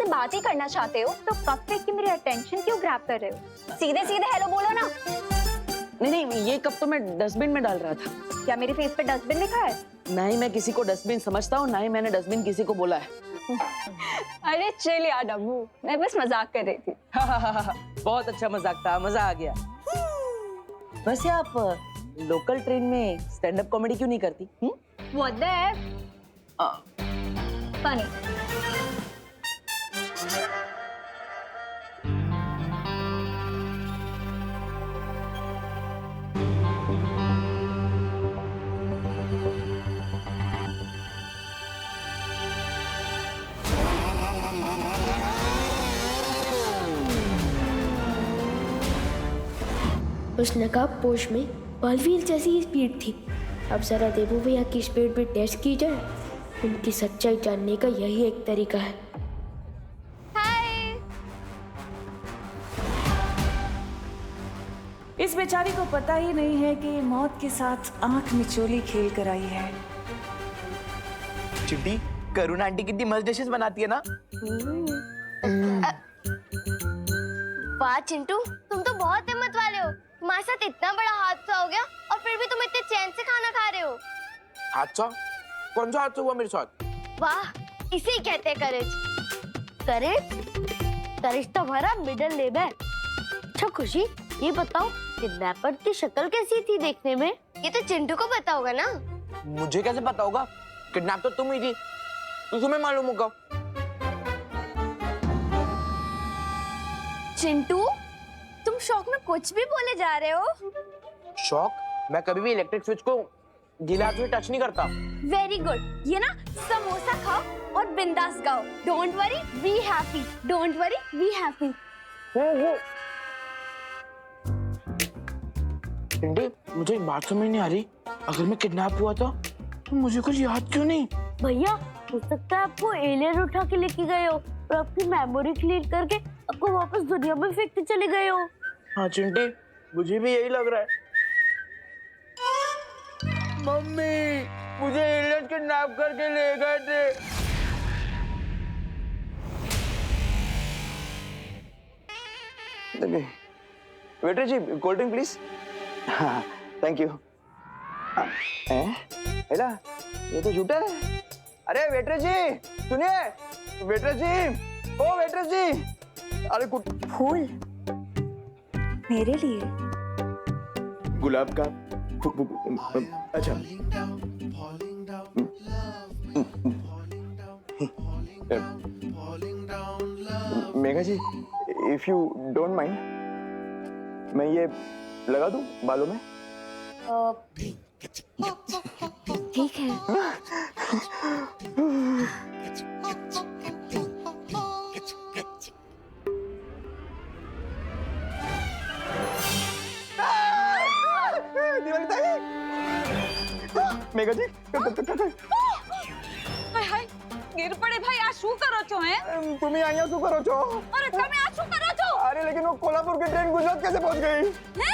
बात ही करना चाहते हो तो कप फेंक के मेरी अटेंशन क्यों ग्रैब कर रहे हो? सीधे सीधे हेलो बोलो ना। नहीं नहीं, ये कप तो मैं डस्टबिन में डाल रहा था। क्या मेरे फेस पे डस्टबिन लिखा है? ना ही मैं किसी को डस्टबिन समझता हूँ, ना ही मैंने डस्टबिन किसी को बोला है। अरे चिल यार डब्बू, मैं बस मजाक कर रही थी। बहुत अच्छा मजाक था, मजा आ गया। वैसे आप लोकल ट्रेन में स्टैंड अप कॉमेडी क्यों नहीं करती? What the heck? Funny. उस नकाबपोश में बलवीर जैसी ही स्पीड थी। अब जरा देवू भैया की स्पीड पे टेस्ट की जाए। उनकी सच्चाई जानने का यही एक तरीका है। हाय। इस बेचारी को पता ही नहीं है कि मौत के साथ आंख मिचोली खेल कर आई है। चिट्टी, करुणा आंटी कितनी मस्त डिशेस बनाती है ना। वाह चिंटू, तुम तो बहुत हिम्मत वाले हो। तुम्हारे साथ इतना बड़ा हादसा हो गया और फिर भी तुम इतने चैन से खाना खा रहे हो। हादसा? कौन सा हादसा हुआ मेरे साथ? वाह, इसे ही कहते हैं करेज। करेज? करेज तो हमारा मिडिल नेम है। अच्छा खुशी, ये बताओ किडनैपर की शक्ल कैसी थी देखने में? ये तो चिंटू को पता होगा ना। मुझे कैसे पता होगा? किडनैप तो तुम ही थी, तो तुम्हें मालूम होगा। चिंटू, तुम शौक में कुछ भी बोले जा रहे हो। शौक? मैं कभी भी इलेक्ट्रिक स्विच को गीले हाथ में टच नहीं करता। Very good. ये ना समोसा खाओ और बिंदास गाओ। Don't worry, be happy. Don't worry, be happy. Chinti, मुझे एक बात समझ नहीं आ रही। अगर मैं किडनैप हुआ था तो मुझे कुछ याद क्यों नहीं? भैया, हो सकता है आपको एलियन उठा के लेके गए हो और आपकी मेमोरी क्लीन करके आपको वापस दुनिया में फेंकते चले गए हो। हाँ चिंटी, मुझे भी यही लग रहा है। मम्मी, मुझे एलियन किडनैप करके ले गए थे। वेटर जी, कोल्ड ड्रिंक प्लीज। हाँ, थैंक यू। हेला, ये तो झूठा है। अरे वेटर जी, सुनिए। वेटर जी, ओ वेटर जी। अरे फूल मेरे लिए? गुलाब का? अच्छा। Megha ji, if you don't mind, मैं ये लगा दूं बालों में? ठीक है। मेघा जी, હાય હાય ગીર પડે ભાઈ આ શું કરો છો હે तुम्हें यहाँ શું કરો છો? અરે તમે આ શું કરો છો अरे लेकिन वो कोल्हापुर की ट्रेन गुजरात कैसे पहुंच गई? હે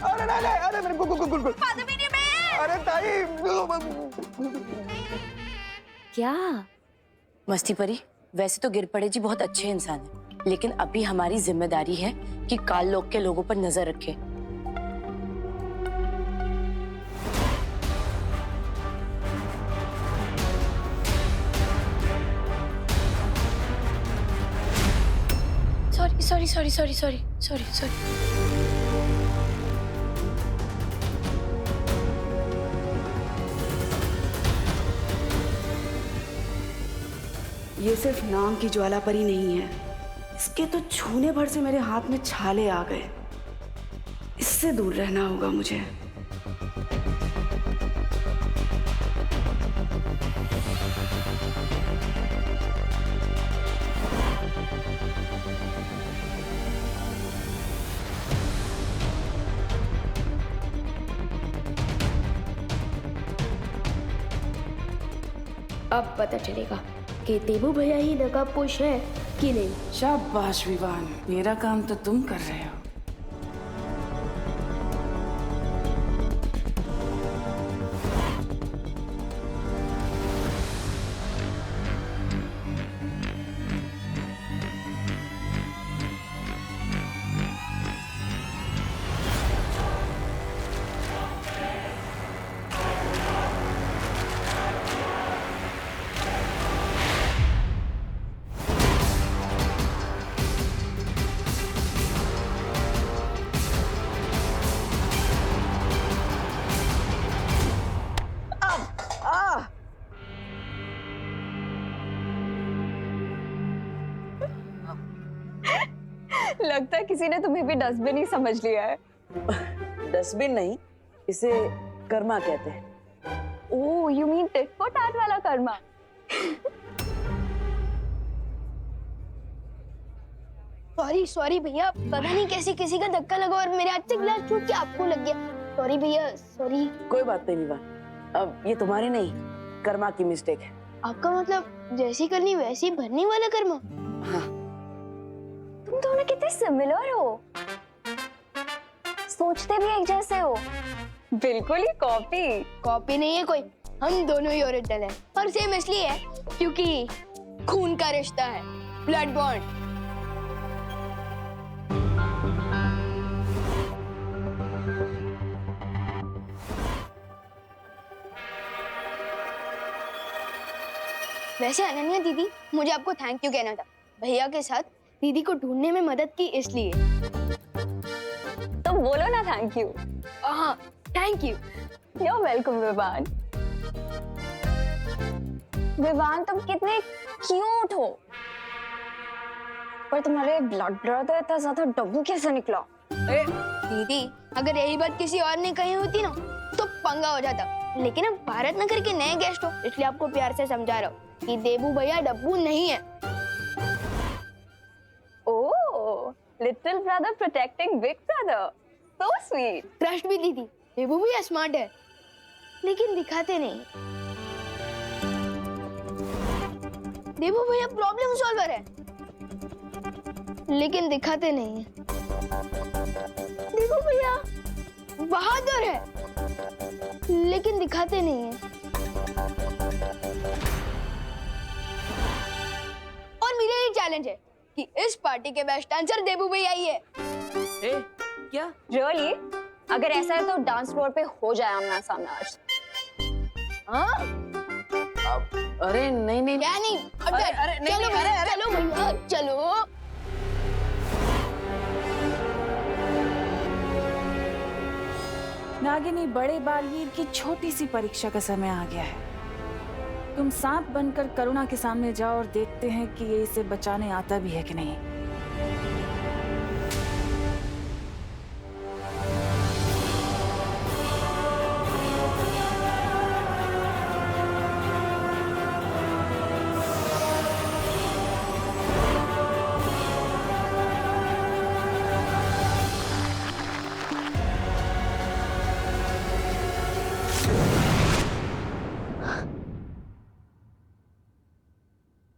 अरे नहीं, अरे मेरे गुल પદ્મિની બેન अरे ताई। क्या? मस्ती परी, वैसे तो गिरपड़े जी बहुत अच्छे इंसान हैं, लेकिन अभी हमारी जिम्मेदारी है कि काल लोक के लोगों पर नजर रखें। सॉरी। ये सिर्फ नाम की ज्वाला परी नहीं है, इसके तो छूने भर से मेरे हाथ में छाले आ गए। इससे दूर रहना होगा मुझे। अब पता चलेगा कि देवू भैया ही नकाबपोश है कि नहीं। शाबाश विवान, मेरा काम तो तुम कर रहे हो। लगता है किसी ने तुम्हें भी डस्टबिन ही समझ लिया है। डस्टबिन नहीं, इसे कर्मा कहते हैं। Oh, you mean tit for tat वाला कर्मा। सॉरी सॉरी भैया, पता नहीं कैसे किसी का धक्का लगा और मेरे हाथ से गिलास छूट के आपको लग गया। सॉरी भैया, सॉरी। कोई बात नहीं विवान, अब ये तुम्हारी नहीं, कर्मा की मिस्टेक है। आपका मतलब जैसी करनी वैसी भरने वाला कर्मा? हाँ। तुम दोनों कितने सिमिलर हो, सोचते भी एक जैसे हो। बिल्कुल ही कॉपी। कॉपी नहीं है कोई, हम दोनों ही ओरिजिनल हैं। और सेम इसलिए है क्योंकि खून का रिश्ता है, ब्लड बॉन्ड। वैसे अनन्या दीदी, मुझे आपको थैंक यू कहना था। भैया के साथ दीदी को ढूंढने में मदद की इसलिए। तो बोलो ना थैंक यू। हाँ, thank you. You are welcome Vivaan. Vivaan, तुम कितने क्यूट हो, पर तुम्हारे ब्लड ब्रदर इतना ज्यादा डब्बू कैसे निकला? दीदी, अगर यही बात किसी और ने कही होती ना तो पंगा हो जाता। लेकिन अब भारत नगर के नए गेस्ट हो, इसलिए आपको प्यार से समझा रहा हूँ कि देबू भैया डब्बू नहीं है। Oh, little brother protecting big brother, so sweet. Trust भी दीदी, देबू भैया स्मार्ट है लेकिन दिखाते नहीं। देबू भैया प्रॉब्लम सॉल्वर है लेकिन दिखाते नहीं है। देबू भैया बहादुर है लेकिन दिखाते नहीं है। और मेरा ये चैलेंज है कि इस पार्टी के बेस्ट डांसर देबू भैया ही है। क्या? रियली? अगर ऐसा है तो डांस फ्लोर पे हो जाए आमना सामना आज। हाँ? अरे नहीं नहीं, क्या नहीं? अरे नहीं, चलो नहीं, भैया, चलो भैया, चलो। नागिनी, बड़े बालवीर की छोटी सी परीक्षा का समय आ गया है। तुम सांप बनकर करुणा के सामने जाओ और देखते हैं कि ये इसे बचाने आता भी है कि नहीं।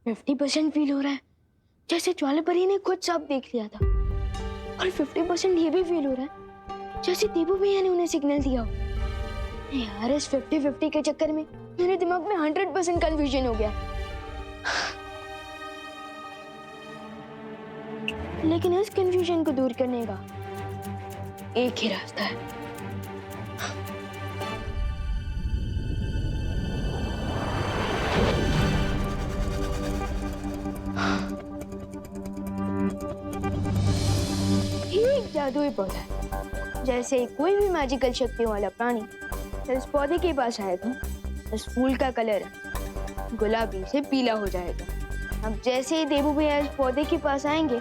फिफ्टी 50% फील हो रहा है जैसे ज्वालापरी ने खुद सब देख लिया था, और 50% ये भी फील हो रहा है जैसे देबू भैया ने उन्हें सिग्नल दिया हो। यार, इस 50-50 के चक्कर में मेरे दिमाग में 100% कंफ्यूजन हो गया। लेकिन इस कंफ्यूजन को दूर करने का एक ही रास्ता है। ये एक जादुई पौधा है। जैसे कोई भी मैजिकल शक्तियों वाला प्राणी इस पौधे के पास आएगा, इस फूल का कलर गुलाबी से पीला हो जाएगा। अब जैसे ही देबू भैया इस पौधे के पास आएंगे,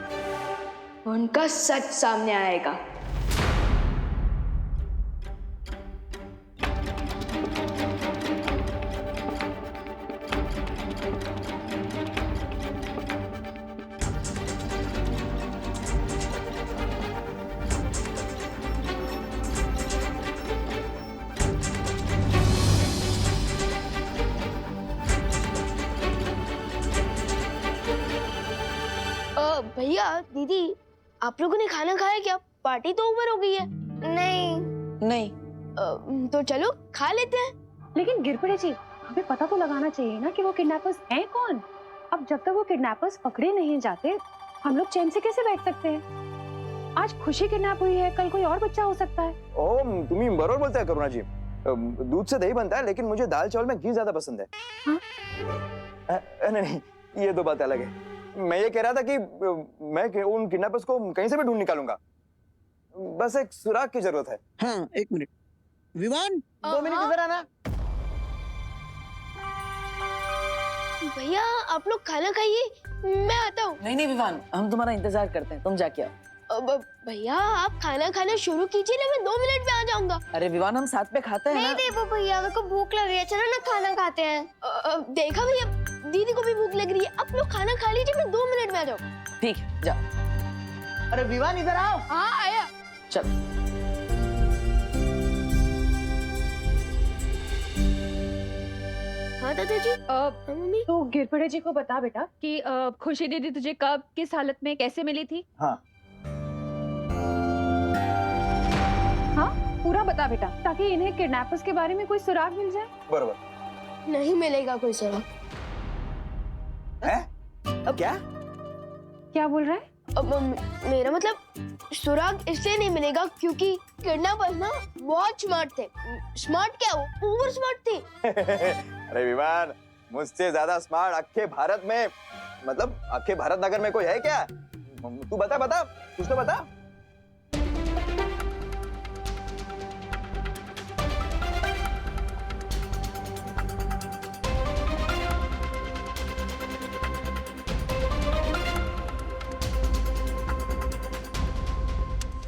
उनका सच सामने आएगा। भैया, दीदी, आप लोगों ने खाना खाया क्या? पार्टी तो ओवर हो गई है। नहीं। तो चलो खा लेते हैं। लेकिन गिरपड़े जी, हमें पता तो लगाना चाहिए ना कि वो किडनैपर्स हैं कौन। अब जब तक वो किडनैपर्स पकड़े नहीं जाते, हम लोग चैन से कैसे बैठ सकते हैं? आज खुशी किडनैप हुई है, कल कोई और बच्चा हो सकता है। ओ, तुम्ही बरोबर बोलते हैं करुणा जी। दूध से दही बनता है, लेकिन मुझे दाल चावल में घी ज्यादा पसंद है। हाँ? नहीं, ये दो बात अलग है। मैं ये कह रहा था कि मैं उन किडनैपर्स को कहीं से भी ढूंढ निकालूंगा। बस एक सुराग की जरूरत है। हाँ, एक मिनट। विवान, 2 मिनट इधर आना। भैया, आप लोग खाना खाइए, मैं आता हूँ। नहीं विवान, हम तुम्हारा इंतजार करते हैं, तुम जाके आओ। भैया आप खाना खाना शुरू कीजिए ना, मैं 2 मिनट में आ जाऊंगा। अरे विवान, हम साथ में खाते हैं नहीं ना। देवो भैया, मेरे को भूख लग रही है, चलो ना खाना खाते हैं। देखा भैया, दीदी को भी भूख लग रही है, आप लोग खाना खा लीजिए, मैं 2 मिनट में आ जाऊंगा। ठीक है, जाओ। अरे विवान इधर आओ। हाँ आया। चल। हाँ दादाजी। मम्मी। तो गिरपड़े जी को बता बेटा कि खुशी दीदी तुझे कब, किस हालत में, कैसे मिली थी। हाँ हाँ पूरा बता बेटा, ताकि इन्हें किडनैपर्स के बारे में कोई सुराग मिल जाए। बराबर। नहीं मिलेगा कोई सुराग। हैं? क्या? क्या बोल रहा है? मेरा मतलब सुराग इसलिए नहीं मिलेगा क्योंकि किडनैपर्स ना बहुत स्मार्ट थे। स्मार्ट क्या, वो ओवर स्मार्ट थे। अरे विमान, मुझसे ज्यादा स्मार्ट अक्खे भारत में, मतलब अक्खे भारत नगर में कोई है क्या? तू बता बता, कुछ तो बता।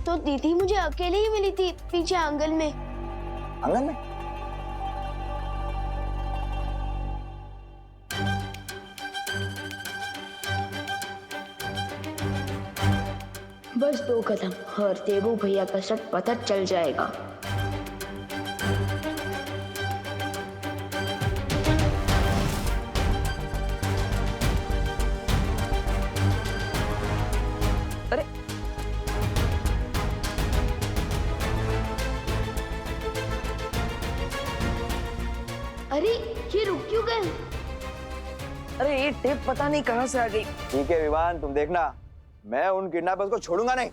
तो दीदी मुझे अकेले ही मिली थी पीछे आंगन में। आंगन में? बस 2 कदम और देवू भैया का शक पता चल जाएगा। अरे अरे ये रुक क्यों गए? अरे ये टेप पता नहीं कहाँ से आ गई। ठीक है विमान, तुम देखना, मैं उन किडनैपर्स को छोड़ूंगा नहीं।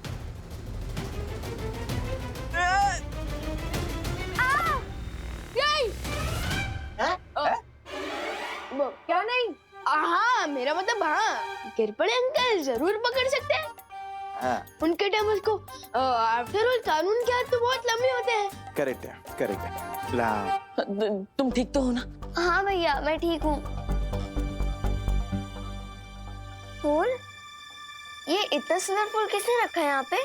क्या नहीं? हाँ मेरा मतलब हाँ, गिरपड़े अंकल जरूर पकड़ सकते हैं। हाँ। उनके टाइम उसको आफ्टर ऑल कानून के हाथ तो बहुत लंबे होते हैं। करेक्ट है, करेक्ट है। ला तुम ठीक तो हो ना? हाँ भैया मैं ठीक हूँ। फूल, ये इतना सुंदर फूल किसने रखा है यहाँ पे?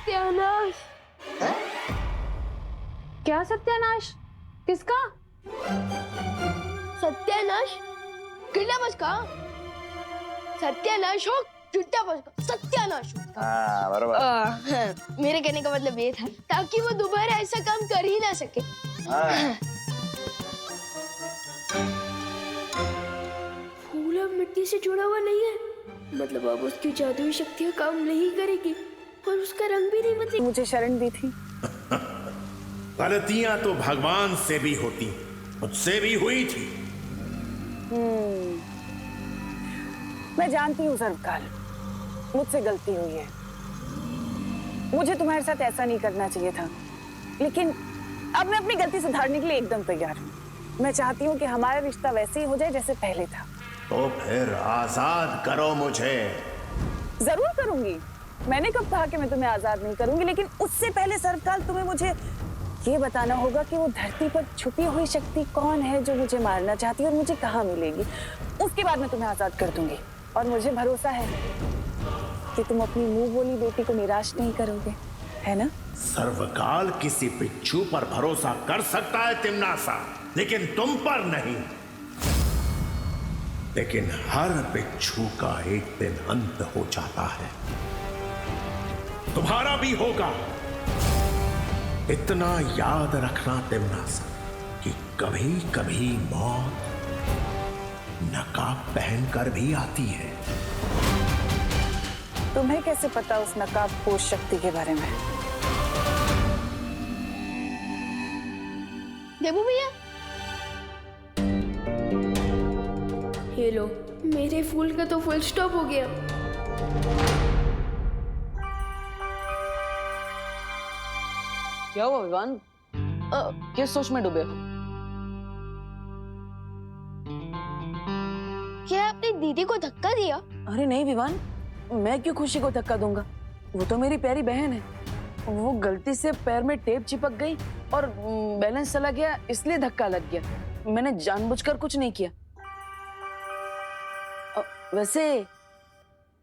सत्यानाश। क्या सत्यानाश? किसका? सत्यानाश किडनैपर्स का। सत्यानाश हो किडनैपर्स का, सत्यानाश हो। हाँ बराबर। मेरे कहने का मतलब ये था ताकि वो दोबारा ऐसा काम कर ही ना सके। हाँ। फूल अब मिट्टी से जुड़ा हुआ नहीं है, मतलब अब उसकी जादुई शक्तियाँ काम नहीं करेगी और उसका रंग भी नहीं बदलेगा। मुझे शरण दी थी। गलतियां तो भगवान से भी होती, मुझसे भी हुई थी। मैं जानती हूँ सर्वकाल, मुझसे गलती हुई है। मुझे तुम्हारे साथ ऐसा नहीं करना चाहिए था, लेकिन अब मैं अपनी गलती सुधारने के लिए एकदम तैयार हूँ। मैं चाहती हूँ कि हमारा रिश्ता वैसे ही हो जाए जैसे पहले था। तो फिर आजाद करो मुझे। जरूर करूंगी। मैंने कब कहा कि मैं तुम्हें आजाद नहीं करूंगी, लेकिन उससे पहले सर्वकाल तुम्हें मुझे ये बताना होगा कि वो धरती पर छुपी हुई शक्ति कौन है जो मुझे मारना चाहती है और मुझे कहाँ मिलेगी। उसके बाद मैं तुम्हें आजाद कर दूंगी और मुझे भरोसा है कि तुम अपनी मुंह बोली बेटी को निराश नहीं करोगे, है ना? सर्वकाल किसी बिच्छू पर भरोसा कर सकता है तिमनासा, लेकिन तुम पर नहीं। लेकिन हर बिच्छू का एक दिन अंत हो जाता है, तुम्हारा भी होगा। इतना याद रखना तिमनासा कि कभी कभी मौत नकाब पहनकर भी आती है। तुम्हें कैसे पता उस नकाबपोश शक्ति के बारे में? देवू भैया, ये लो, मेरे फूल का तो फुल स्टॉप हो गया। क्या हुआ विवान? किस सोच में डूबे हो? क्या आपने दीदी को धक्का दिया? अरे नहीं विवान, मैं क्यों खुशी को धक्का दूंगा? वो तो मेरी प्यारी बहन है। वो गलती से पैर में टेप चिपक गई और बैलेंस चला गया इसलिए धक्का लग गया। मैंने जानबूझकर कुछ नहीं किया। वैसे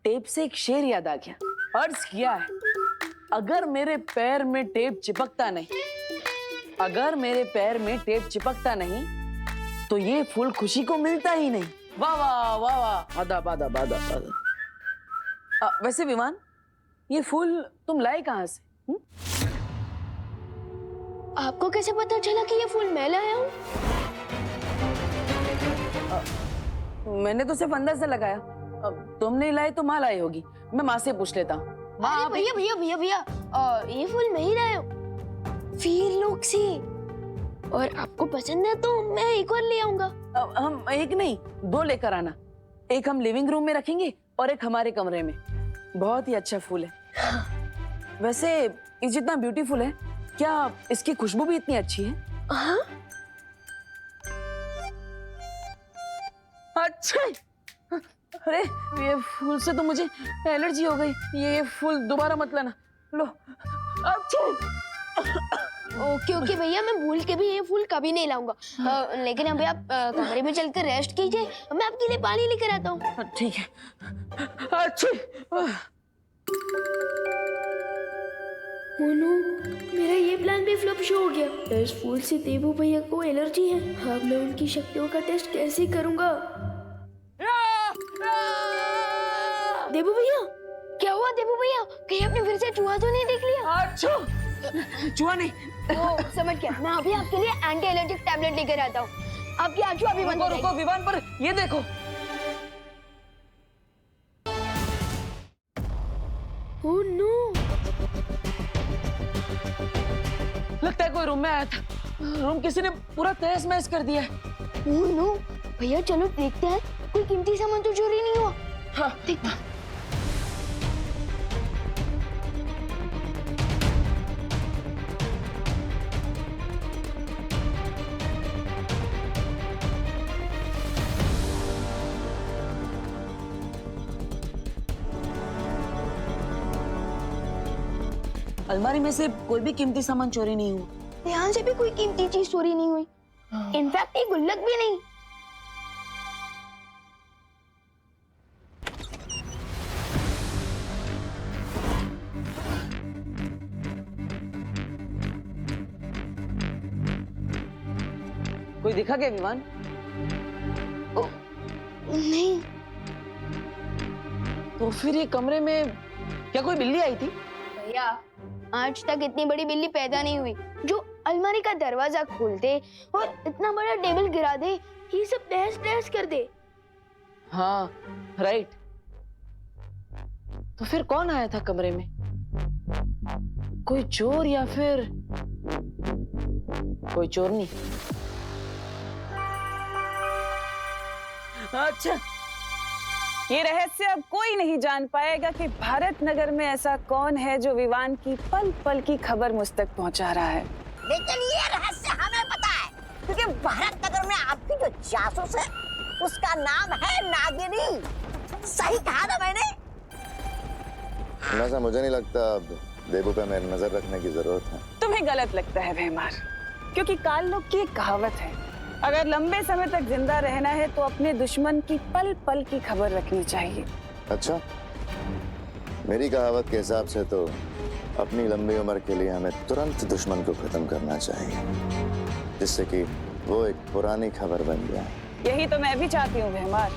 टेप से एक शेर याद आ गया। अर्ज किया है, अगर मेरे पैर में टेप चिपकता नहीं, अगर मेरे पैर में टेप चिपकता नहीं तो ये फूल खुशी को मिलता ही नहीं। वाह वाह वाह वाह, आदाब आदाब आदाब आदाब। वैसे विमान, ये फूल तुम लाए कहाँ से? आपको कैसे पता चला कि ये फूल मैं लाया हूँ? मैंने तो सिर्फ अंदर से लगाया। तुम नहीं लाए तो माँ लाई होगी। मैं माँ से पूछ लेता हूँ। अरे भैया भैया भैया भैया, ये फूल मैं ही लाया हूँ, वीर लोग से। और आपको पसंद है तो मैं एक और ले आऊंगा। हम एक नहीं, 2 लेकर आना। एक हम लिविंग रूम में रखेंगे और एक हमारे कमरे में। बहुत ही अच्छा फूल है। वैसे ये जितना ब्यूटीफुल है, क्या इसकी खुशबू भी इतनी अच्छी है? हाँ? अच्छा, अरे ये फूल से तो मुझे एलर्जी हो गई। ये फूल दोबारा मत लाना। लो। अच्छा। ओके ओके भैया, मैं भूल के भी ये फूल कभी नहीं लाऊंगा। लेकिन अभी आप कमरे में चलकर रेस्ट कीजिए, मैं आपके लिए पानी लेकर आता हूँ। ठीक है। अच्छा। मोनू, मेरा ये प्लान भी फ्लॉप शो हो गया। इस फूल से देवू भैया को एलर्जी है। अब मैं उनकी शक्तियों का टेस्ट कैसे करूंगा? देवू भैया, क्या हुआ देवू भैया? कहीं आपने फिर से चूहा तो नहीं देख लिया? अच्छा, चूहा नहीं। ओ, समझ गया। मैं अभी आपके लिए एंटी एलर्जिक टैबलेट लेकर आता हूँ। आपकी आंखें अभी बंद हो जाएगी। रुको विमान, पर ये देखो। ओह नो, लगता है कोई रूम में आया था। रूम किसी ने पूरा तहस महस कर दिया है। ओह नो, भैया चलो देखते हैं, कोई कीमती सामान तो चोरी नहीं हुआ। हाँ, देखते हैं। अलमारी में से कोई भी कीमती सामान चोरी नहीं हुआ। यहाँ से भी कोई कीमती चीज चोरी नहीं हुई। इनफैक्ट एक गुल्लक भी नहीं। कोई दिखा क्या विमान? नहीं। तो फिर ये कमरे में क्या कोई बिल्ली आई थी? भैया, आज तक इतनी बड़ी बिल्ली पैदा नहीं हुई जो अलमारी का दरवाजा खोल दे और इतना बड़ा टेबल गिरा दे, ये सब तहस नहस कर दे। हाँ, राइट। तो फिर कौन आया था कमरे में? कोई चोर या फिर कोई चोरनी? अच्छा, ये रहस्य अब कोई नहीं जान पाएगा कि भारत नगर में ऐसा कौन है जो विवान की पल पल की खबर मुझ तक पहुंचा रहा है। लेकिन ये रहस्य हमें पता है, क्योंकि भारत नगर में आपकी जो जासूस है उसका नाम है नागिनी। सही कहा ना मैंने? ऐसा मुझे नहीं लगता अब देवू पे मेरी नजर रखने की जरूरत है। तुम्हें गलत लगता है भैमार, क्योंकि काल लोग की एक कहावत है, अगर लंबे समय तक जिंदा रहना है तो अपने दुश्मन की पल पल की खबर रखनी चाहिए। अच्छा, मेरी कहावत के हिसाब से तो अपनी लंबी उम्र के लिए हमें तुरंत दुश्मन को खत्म करना चाहिए, जिससे कि वो एक पुरानी खबर बन जाए। यही तो मैं भी चाहती हूँ भैमार,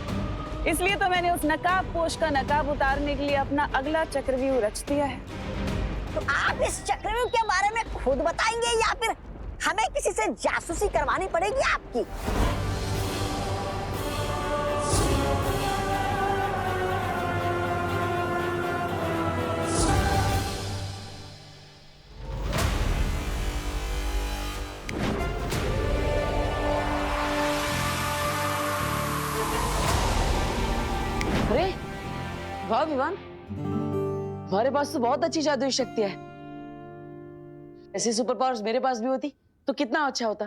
इसलिए तो मैंने उस नकाब पोश का नकाब उतारने के लिए अपना अगला चक्रव्यूह रच दिया है। तो आप इस चक्रव्यूह के बारे में खुद बताएंगे या फिर हमें किसी से जासूसी करवानी पड़ेगी आपकी? अरे वाह विवान, हमारे पास तो बहुत अच्छी जादुई शक्ति है। ऐसी सुपर पावर्स मेरे पास भी होती तो कितना अच्छा होता।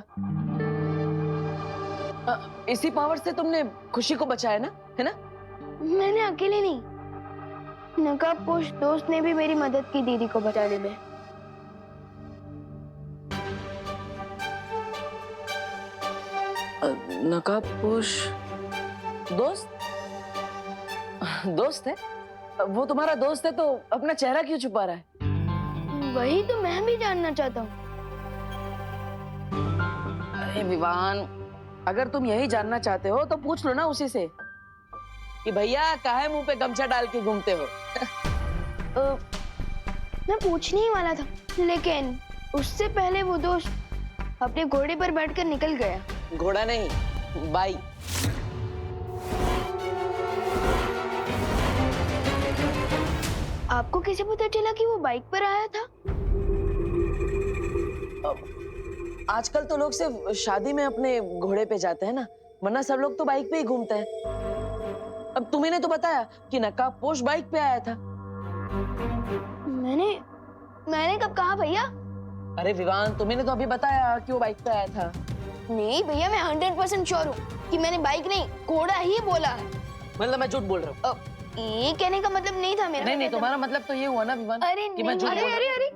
इसी पावर से तुमने खुशी को बचाया ना, है ना? मैंने अकेले नहीं, नकाब पोश दोस्त ने भी मेरी मदद की दीदी को बचाने में। नकाबपोश दोस्त? दोस्त है? वो तुम्हारा दोस्त है तो अपना चेहरा क्यों छुपा रहा है? वही तो मैं भी जानना चाहता हूँ। अरे विवान, अगर तुम यही जानना चाहते हो तो पूछ लो ना उसी से कि भैया काहे मुंह पे गमछा डाल के घूमते हो? मैं पूछने ही वाला था, लेकिन उससे पहले वो दोस्त अपने घोड़े पर बैठकर निकल गया। घोड़ा नहीं, बाइक। आपको कैसे पता चला कि वो बाइक पर आया था? आजकल तो लोग सिर्फ शादी में अपने घोड़े पे जाते हैं ना, वरना सब लोग तो बाइक पे ही घूमते हैं। अब तुम्हें तो बताया कि नकाबपोश बाइक पे आया था। मैंने कब कहा भैया? अरे विवान, तुम्हें तो अभी बताया कि वो बाइक पे आया था। नहीं भैया, मैं 100% श्योर हूँ कि मैंने बाइक नहीं घोड़ा ही बोला है। मतलब मैं झूठ बोल रहा हूँ? ये कहने का मतलब नहीं था मेरा। नहीं, तुम्हारा मतलब तो ये हुआ ना विवान? अरे कि मैं झूठ बोल रहा हूँ। अरे